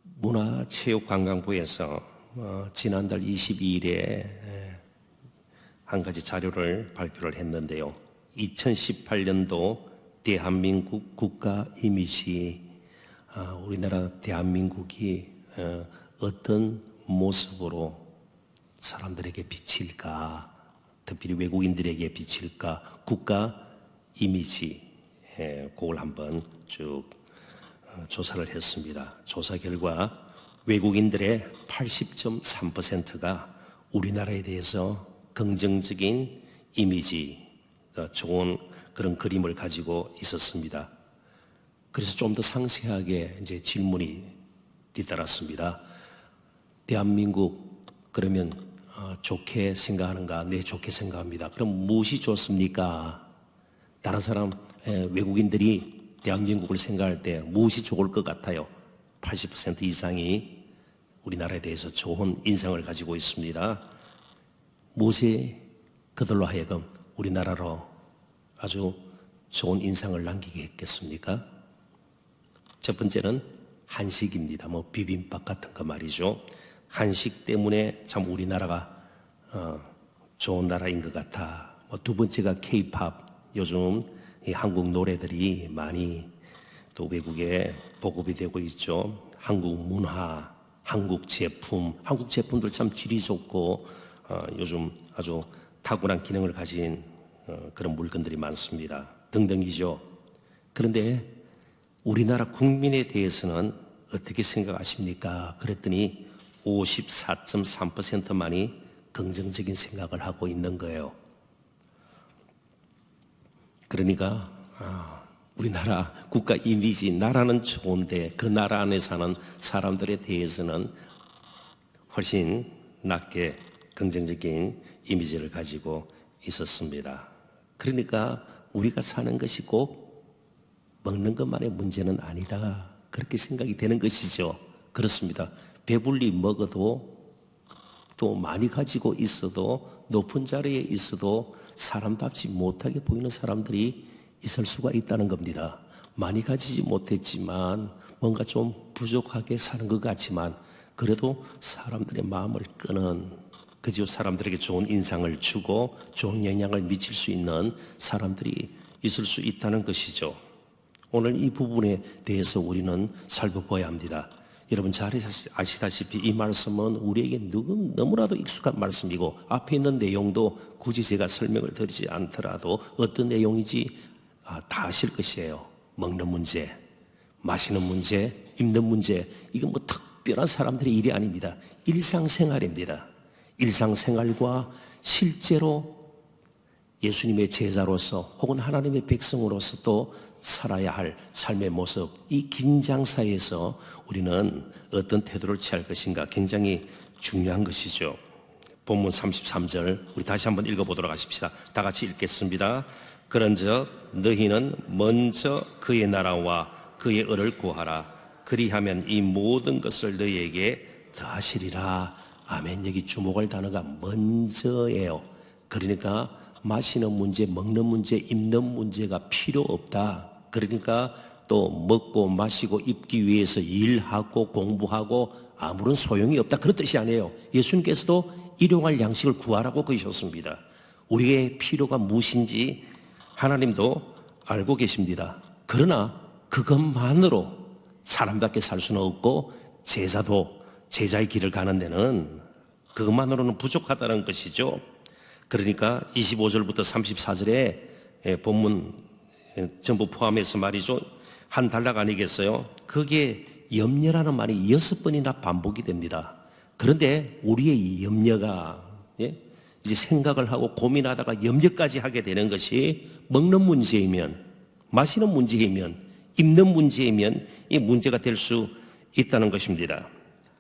문화체육관광부에서 지난달 22일에 한 가지 자료를 발표를 했는데요. 2018년도 대한민국 국가 이미지, 우리나라 대한민국이 어떤 모습으로 사람들에게 비칠까, 특별히 외국인들에게 비칠까, 국가 이미지, 그걸 한번 쭉 조사를 했습니다. 조사 결과 외국인들의 80.3%가 우리나라에 대해서 긍정적인 이미지, 좋은 그런 그림을 가지고 있었습니다. 그래서 좀 더 상세하게 이제 질문이 뒤따랐습니다. 대한민국 그러면 좋게 생각하는가? 네, 좋게 생각합니다. 그럼 무엇이 좋습니까? 다른 사람 외국인들이 대한민국을 생각할 때 무엇이 좋을 것 같아요? 80% 이상이 우리나라에 대해서 좋은 인상을 가지고 있습니다. 무엇이 그들로 하여금 우리나라로 아주 좋은 인상을 남기게 했겠습니까? 첫 번째는 한식입니다. 비빔밥 같은 거 말이죠. 한식 때문에 참 우리나라가 좋은 나라인 것 같아. 두 번째가 K-팝. 요즘 이 한국 노래들이 많이 또 외국에 보급이 되고 있죠. 한국 문화, 한국 제품들 참 질이 좋고 요즘 아주 탁월한 기능을 가진 그런 물건들이 많습니다. 등등이죠. 그런데 우리나라 국민에 대해서는 어떻게 생각하십니까? 그랬더니 54.3%만이 긍정적인 생각을 하고 있는 거예요. 그러니까 우리나라 국가 이미지, 나라는 좋은데 그 나라 안에 사는 사람들에 대해서는 훨씬 낮게 긍정적인 이미지를 가지고 있었습니다. 그러니까 우리가 사는 것이 꼭 먹는 것만의 문제는 아니다, 그렇게 생각이 되는 것이죠. 그렇습니다. 배불리 먹어도 또 많이 가지고 있어도 높은 자리에 있어도 사람답지 못하게 보이는 사람들이 있을 수가 있다는 겁니다. 많이 가지지 못했지만 뭔가 좀 부족하게 사는 것 같지만 그래도 사람들의 마음을 끄는, 그저 사람들에게 좋은 인상을 주고 좋은 영향을 미칠 수 있는 사람들이 있을 수 있다는 것이죠. 오늘 이 부분에 대해서 우리는 살펴봐야 합니다. 여러분 잘 아시다시피 이 말씀은 우리에게 너무나도 익숙한 말씀이고 앞에 있는 내용도 굳이 제가 설명을 드리지 않더라도 어떤 내용인지 다 아실 것이에요. 먹는 문제, 마시는 문제, 입는 문제, 이건 특별한 사람들의 일이 아닙니다. 일상생활입니다. 일상생활과 실제로 예수님의 제자로서 혹은 하나님의 백성으로서 또 살아야 할 삶의 모습, 이 긴장사에서 우리는 어떤 태도를 취할 것인가 굉장히 중요한 것이죠. 본문 33절 우리 다시 한번 읽어보도록 하십시다. 다 같이 읽겠습니다. 그런즉 너희는 먼저 그의 나라와 그의 의를 구하라. 그리하면 이 모든 것을 너희에게 더하시리라. 아멘. 여기 주목할 단어가 먼저예요. 그러니까 마시는 문제, 먹는 문제, 입는 문제가 필요 없다. 그러니까 또 먹고 마시고 입기 위해서 일하고 공부하고 아무런 소용이 없다, 그런 뜻이 아니에요. 예수님께서도 일용할 양식을 구하라고 그러셨습니다. 우리의 필요가 무엇인지 하나님도 알고 계십니다. 그러나 그것만으로 사람답게 살 수는 없고 제자도 제자의 길을 가는 데는 그것만으로는 부족하다는 것이죠. 그러니까 25절부터 34절에 본문 전부 포함해서 말이죠. 한 단락 아니겠어요? 거기에 염려라는 말이 6번이나 반복이 됩니다. 그런데 우리의 염려가 이제 생각을 하고 고민하다가 염려까지 하게 되는 것이 먹는 문제이면, 마시는 문제이면, 입는 문제이면 이 문제가 될 수 있다는 것입니다.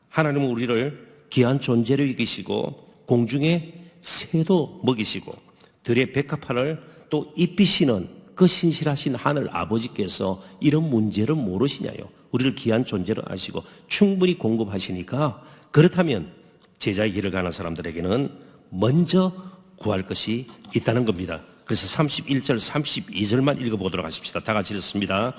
하나님은 우리를 귀한 존재로 여기시고 공중에 새도 먹이시고 들의 백합화를 또 입히시는 그 신실하신 하늘 아버지께서 이런 문제를 모르시냐요. 우리를 귀한 존재로 아시고 충분히 공급하시니까, 그렇다면 제자의 길을 가는 사람들에게는 먼저 구할 것이 있다는 겁니다. 그래서 31절 32절만 읽어보도록 하십시다. 다 같이 읽습니다.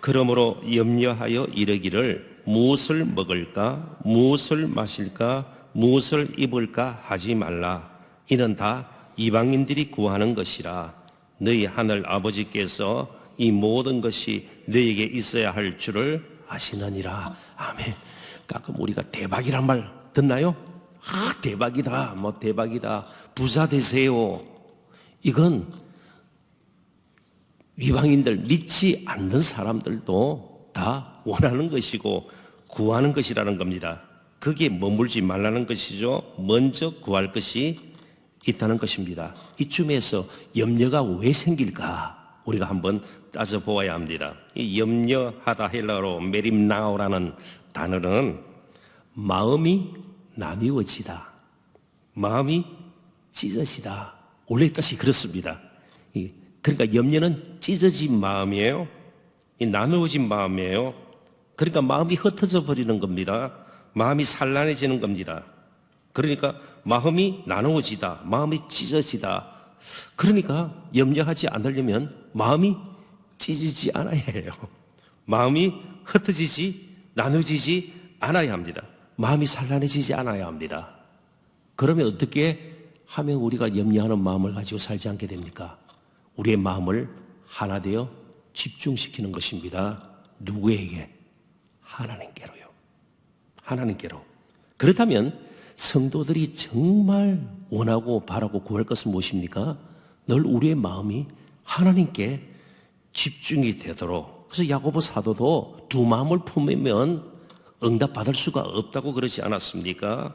그러므로 염려하여 이르기를 무엇을 먹을까, 무엇을 마실까, 무엇을 입을까 하지 말라. 이는 다 이방인들이 구하는 것이라. 너희 하늘 아버지께서 이 모든 것이 너희에게 있어야 할 줄을 아시느니라. 아멘. 가끔 우리가 대박이란 말 듣나요? 아, 대박이다. 뭐 대박이다. 부자 되세요. 이건 이방인들, 믿지 않는 사람들도 다 원하는 것이고 구하는 것이라는 겁니다. 거기에 머물지 말라는 것이죠. 먼저 구할 것이 있다는 것입니다. 이쯤에서 염려가 왜 생길까? 우리가 한번 따져보아야 합니다. 이 염려하다 헬라어로 메림나오라는 단어는 마음이 나뉘어지다, 마음이 찢어지다, 원래 뜻이 그렇습니다. 그러니까 염려는 찢어진 마음이에요. 나누어진 마음이에요. 그러니까 마음이 흩어져 버리는 겁니다. 마음이 산란해지는 겁니다. 그러니까 마음이 나누어지다, 마음이 찢어지다. 그러니까 염려하지 않으려면 마음이 찢어지지 않아야 해요. 마음이 흩어지지, 나누어지지 않아야 합니다. 마음이 산란해지지 않아야 합니다. 그러면 어떻게 하면 우리가 염려하는 마음을 가지고 살지 않게 됩니까? 우리의 마음을 하나 되어 집중시키는 것입니다. 누구에게? 하나님께로요. 하나님께로. 그렇다면 성도들이 정말 원하고 바라고 구할 것은 무엇입니까? 늘 우리의 마음이 하나님께 집중이 되도록. 그래서 야고보 사도도 두 마음을 품으면 응답받을 수가 없다고 그러지 않았습니까?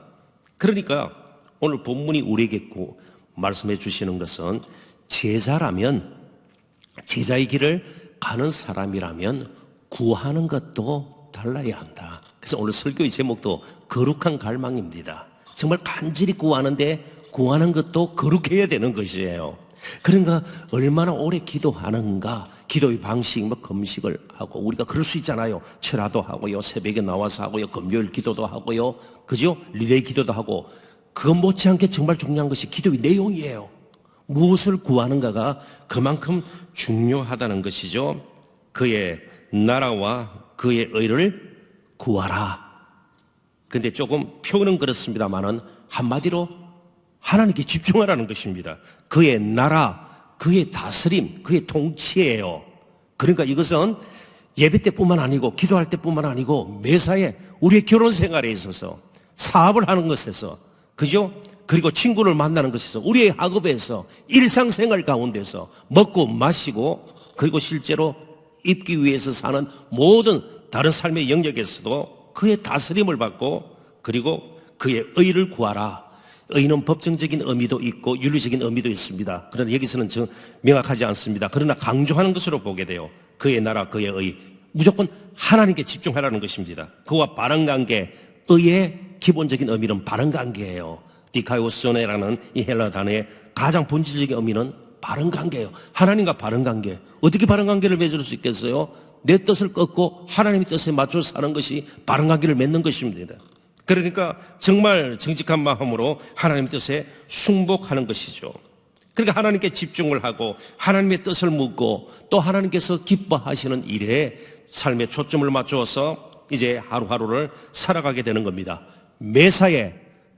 그러니까 오늘 본문이 우리에게 말씀해 주시는 것은 제자라면, 제자의 길을 가는 사람이라면 구하는 것도 달라야 한다. 그래서 오늘 설교의 제목도 거룩한 갈망입니다. 정말 간절히 구하는데 구하는 것도 거룩해야 되는 것이에요. 그러니까 얼마나 오래 기도하는가, 기도의 방식, 금식을 하고, 우리가 그럴 수 있잖아요. 철야도 하고요, 새벽에 나와서 하고요, 금요일 기도도 하고요, 그죠? 리레이 기도도 하고. 그것 못지않게 정말 중요한 것이 기도의 내용이에요. 무엇을 구하는가가 그만큼 중요하다는 것이죠. 그의 나라와 그의 의를 구하라. 근데 조금 표현은 그렇습니다만은 한마디로 하나님께 집중하라는 것입니다. 그의 나라, 그의 다스림, 그의 통치예요. 그러니까 이것은 예배 때뿐만 아니고 기도할 때뿐만 아니고 매사에 우리의 결혼 생활에 있어서, 사업을 하는 것에서, 그죠? 그리고 친구를 만나는 것에서, 우리의 학업에서, 일상생활 가운데서 먹고 마시고, 그리고 실제로 입기 위해서 사는 모든 다른 삶의 영역에서도 그의 다스림을 받고, 그리고 그의 의를 구하라. 의는 법정적인 의미도 있고 윤리적인 의미도 있습니다. 그러나 여기서는 명확하지 않습니다. 그러나 강조하는 것으로 보게 돼요. 그의 나라, 그의 의. 무조건 하나님께 집중하라는 것입니다. 그와 바른 관계, 의의 기본적인 의미는 바른 관계예요. 디카이오소네라는 이 헬라 단어의 가장 본질적인 의미는 바른 관계예요. 하나님과 바른 관계. 어떻게 바른 관계를 맺을 수 있겠어요? 내 뜻을 꺾고 하나님의 뜻에 맞춰 사는 것이 바른 관계를 맺는 것입니다. 그러니까 정말 정직한 마음으로 하나님의 뜻에 순복하는 것이죠. 그러니까 하나님께 집중을 하고 하나님의 뜻을 묻고 또 하나님께서 기뻐하시는 일에 삶의 초점을 맞추어서 이제 하루하루를 살아가게 되는 겁니다. 매사에.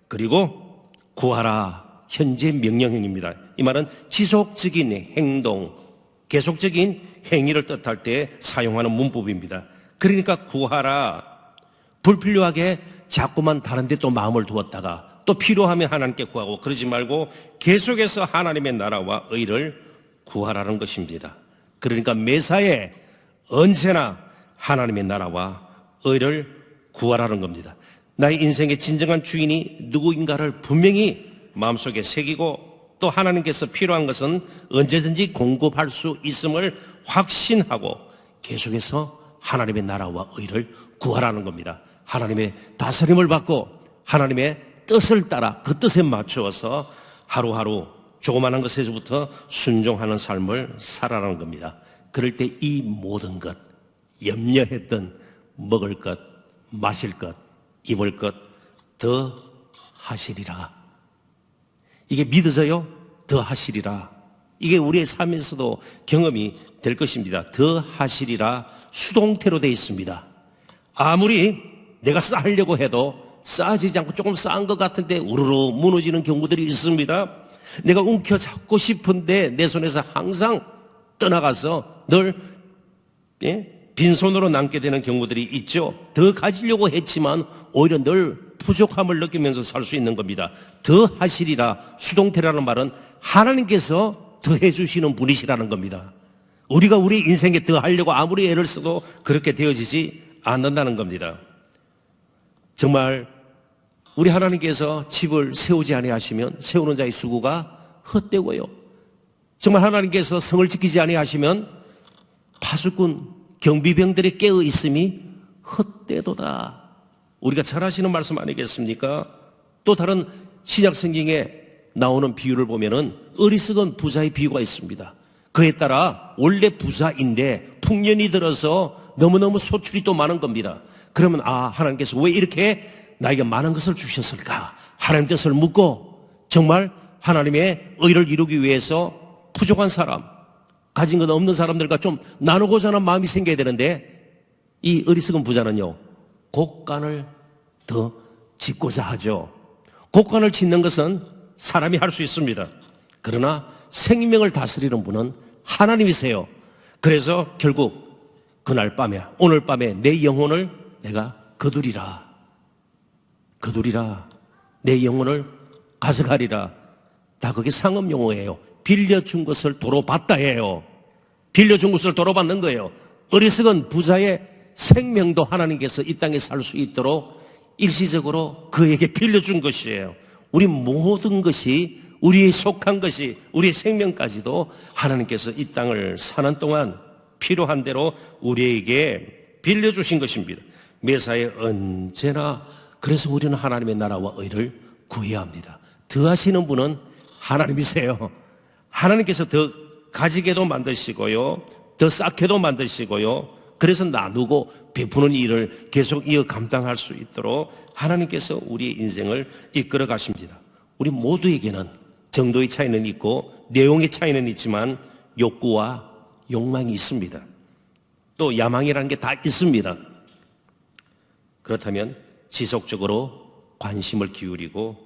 그리고 구하라. 현재 명령형입니다. 이 말은 지속적인 행동, 계속적인 행위를 뜻할 때 사용하는 문법입니다. 그러니까 구하라. 불필요하게 자꾸만 다른 데 또 마음을 두었다가 또 필요하면 하나님께 구하고 그러지 말고 계속해서 하나님의 나라와 의를 구하라는 것입니다. 그러니까 매사에 언제나 하나님의 나라와 의를 구하라는 겁니다. 나의 인생의 진정한 주인이 누구인가를 분명히 마음속에 새기고 또 하나님께서 필요한 것은 언제든지 공급할 수 있음을 확신하고 계속해서 하나님의 나라와 의를 구하라는 겁니다. 하나님의 다스림을 받고 하나님의 뜻을 따라 그 뜻에 맞추어서 하루하루 조그마한 것에서부터 순종하는 삶을 살아라는 겁니다. 그럴 때 이 모든 것, 염려했던 먹을 것, 마실 것, 입을 것 더 하시리라. 이게 믿어져요? 더 하시리라. 이게 우리의 삶에서도 경험이 될 것입니다. 더 하시리라 수동태로 되어 있습니다. 아무리 내가 쌓으려고 해도 쌓아지지 않고 조금 쌓은 것 같은데 우르르 무너지는 경우들이 있습니다. 내가 움켜잡고 싶은데 내 손에서 항상 떠나가서 늘 빈손으로 남게 되는 경우들이 있죠. 더 가지려고 했지만 오히려 늘 부족함을 느끼면서 살 수 있는 겁니다. 더 하시리라, 수동태라는 말은 하나님께서 더해 주시는 분이시라는 겁니다. 우리가 우리 인생에 더 하려고 아무리 애를 써도 그렇게 되어지지 않는다는 겁니다. 정말 우리 하나님께서 집을 세우지 아니하시면 세우는 자의 수고가 헛되고요. 정말 하나님께서 성을 지키지 아니하시면 파수꾼 경비병들이 깨어 있음이 헛되도다. 우리가 잘 아시는 말씀 아니겠습니까? 또 다른 신약 성경에 나오는 비유를 보면은 어리석은 부자의 비유가 있습니다. 그에 따라 원래 부자인데 풍년이 들어서 너무너무 소출이 또 많은 겁니다. 그러면 하나님께서 왜 이렇게 나에게 많은 것을 주셨을까? 하나님 뜻을 묻고 정말 하나님의 의를 이루기 위해서 부족한 사람, 가진 것 없는 사람들과 좀 나누고자 하는 마음이 생겨야 되는데 이 어리석은 부자는요, 곡간을 더 짓고자 하죠. 곡간을 짓는 것은 사람이 할 수 있습니다. 그러나 생명을 다스리는 분은 하나님이세요. 그래서 결국 그날 밤에, 오늘 밤에 내 영혼을 내가 거두리라. 내 영혼을 가져가리라. 다 그게 상업 용어예요. 빌려준 것을 도로 받다예요. 빌려준 것을 도로 받는 거예요. 어리석은 부자의 생명도 하나님께서 이 땅에 살 수 있도록 일시적으로 그에게 빌려준 것이에요. 우리 모든 것이, 우리의 속한 것이, 우리의 생명까지도 하나님께서 이 땅을 사는 동안 필요한 대로 우리에게 빌려주신 것입니다. 매사에 언제나. 그래서 우리는 하나님의 나라와 의를 구해야 합니다. 더 하시는 분은 하나님이세요. 하나님께서 더 가지게도 만드시고요, 더 쌓게도 만드시고요, 그래서 나누고 베푸는 일을 계속 이어 감당할 수 있도록 하나님께서 우리의 인생을 이끌어 가십니다. 우리 모두에게는 정도의 차이는 있고 내용의 차이는 있지만 욕구와 욕망이 있습니다. 또 야망이라는 게 다 있습니다. 그렇다면 지속적으로 관심을 기울이고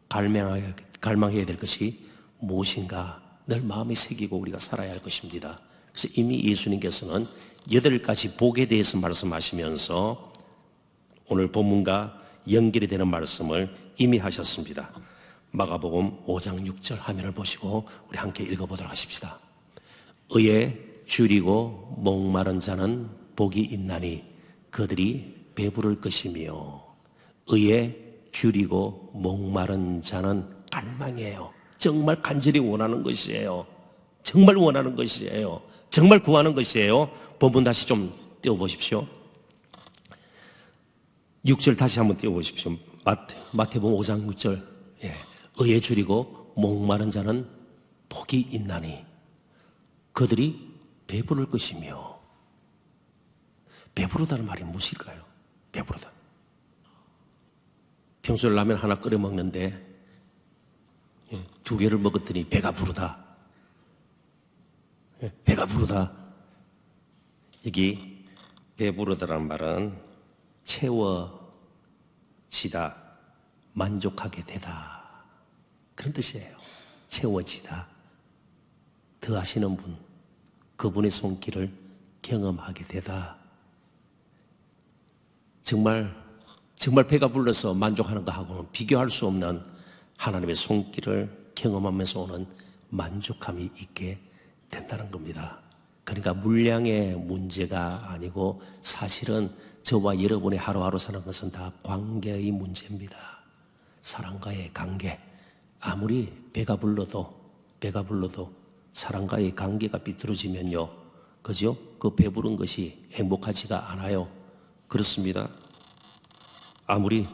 갈망해야 될 것이 무엇인가 늘 마음에 새기고 우리가 살아야 할 것입니다. 그래서 이미 예수님께서는 8가지 복에 대해서 말씀하시면서 오늘 본문과 연결이 되는 말씀을 이미 하셨습니다. 마가복음 5장 6절 화면을 보시고 우리 함께 읽어보도록 하십시다. 의에 줄이고 목마른 자는 복이 있나니 그들이 배부를 것이며, 의에 줄이고 목마른 자는 갈망이에요. 정말 간절히 원하는 것이에요. 정말 원하는 것이에요. 정말 구하는 것이에요. 본문 다시 좀 띄워보십시오. 6절 다시 한번 띄워보십시오. 마태복음 5장 6절. 의에 줄이고 목마른 자는 복이 있나니 그들이 배부를 것이며. 배부르다는 말이 무엇일까요? 배부르다. 평소에 라면 하나 끓여 먹는데 2개를 먹었더니 배가 부르다. 배가 부르다. 여기 배부르다라는 말은 채워지다, 만족하게 되다, 그런 뜻이에요. 채워지다. 더 하시는 분, 그분의 손길을 경험하게 되다. 정말 배가 불러서 만족하는 것하고는 비교할 수 없는 하나님의 손길을 경험하면서 오는 만족함이 있게 된다는 겁니다. 그러니까 물량의 문제가 아니고 사실은 저와 여러분의 하루하루 사는 것은 다 관계의 문제입니다. 사람과의 관계. 아무리 배가 불러도 사람과의 관계가 비뚤어지면요, 그죠? 그 배부른 것이 행복하지가 않아요. 그렇습니다. 아무리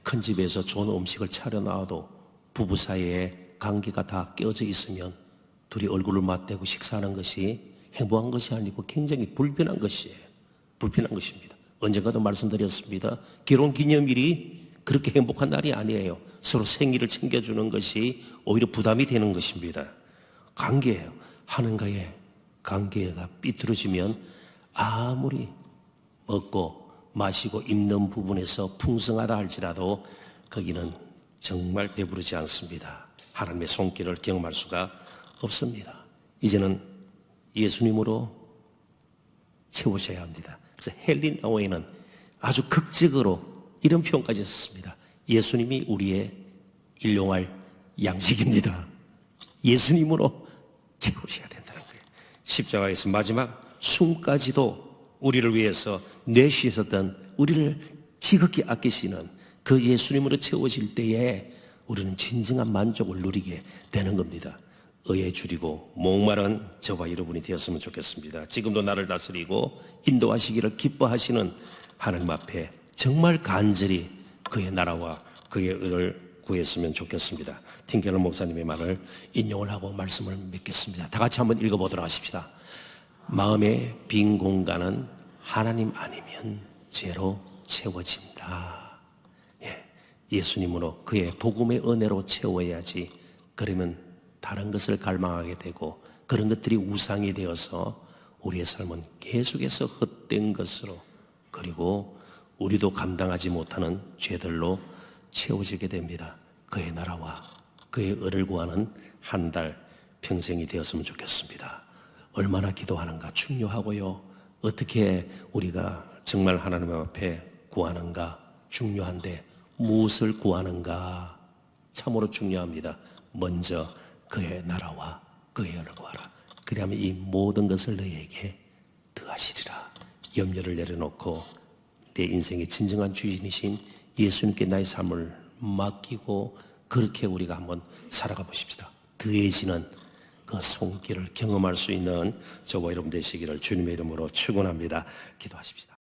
큰 집에서 좋은 음식을 차려 놔도 부부 사이에 관계가 다 깨어져 있으면 둘이 얼굴을 맞대고 식사하는 것이 행복한 것이 아니고 굉장히 불편한 것이에요. 불편한 것입니다. 언젠가도 말씀드렸습니다. 결혼 기념일이 그렇게 행복한 날이 아니에요. 서로 생일을 챙겨주는 것이 오히려 부담이 되는 것입니다. 관계예요. 하나님과의 관계가 삐뚤어지면 아무리 먹고 마시고 입는 부분에서 풍성하다 할지라도 거기는 정말 배부르지 않습니다. 하나님의 손길을 경험할 수가 없습니다. 이제는 예수님으로 채우셔야 합니다. 그래서 헬린 어웨이는 아주 극적으로 이런 표현까지 썼습니다. 예수님이 우리의 일용할 양식입니다. 예수님으로 채우셔야 된다는 거예요. 십자가에서 마지막 숨까지도 우리를 위해서 내쉬셨던, 우리를 지극히 아끼시는 그 예수님으로 채워질 때에 우리는 진정한 만족을 누리게 되는 겁니다. 의에 줄이고 목마른 저와 여러분이 되었으면 좋겠습니다. 지금도 나를 다스리고 인도하시기를 기뻐하시는 하나님 앞에 정말 간절히 그의 나라와 그의 의를 구했으면 좋겠습니다. 틴켈러 목사님의 말을 인용을 하고 말씀을 맺겠습니다. 다 같이 한번 읽어보도록 하십시다. 마음의 빈 공간은 하나님 아니면 죄로 채워진다. 예수님으로 그의 복음의 은혜로 채워야지. 그러면 다른 것을 갈망하게 되고 그런 것들이 우상이 되어서 우리의 삶은 계속해서 헛된 것으로, 그리고 우리도 감당하지 못하는 죄들로 채워지게 됩니다. 그의 나라와 그의 의를 구하는 한 달 평생이 되었으면 좋겠습니다. 얼마나 기도하는가 중요하고요. 어떻게 우리가 정말 하나님 앞에 구하는가 중요한데, 무엇을 구하는가 참으로 중요합니다. 먼저 그의 나라와 그의 의를 구하라. 그리하면 이 모든 것을 너희에게 더하시리라. 염려를 내려놓고 내 인생의 진정한 주인이신 예수님께 나의 삶을 맡기고 그렇게 우리가 한번 살아가 보십시다. 더해지는 그 손길을 경험할 수 있는 저와 여러분 되시기를 주님의 이름으로 축원합니다. 기도하십시다.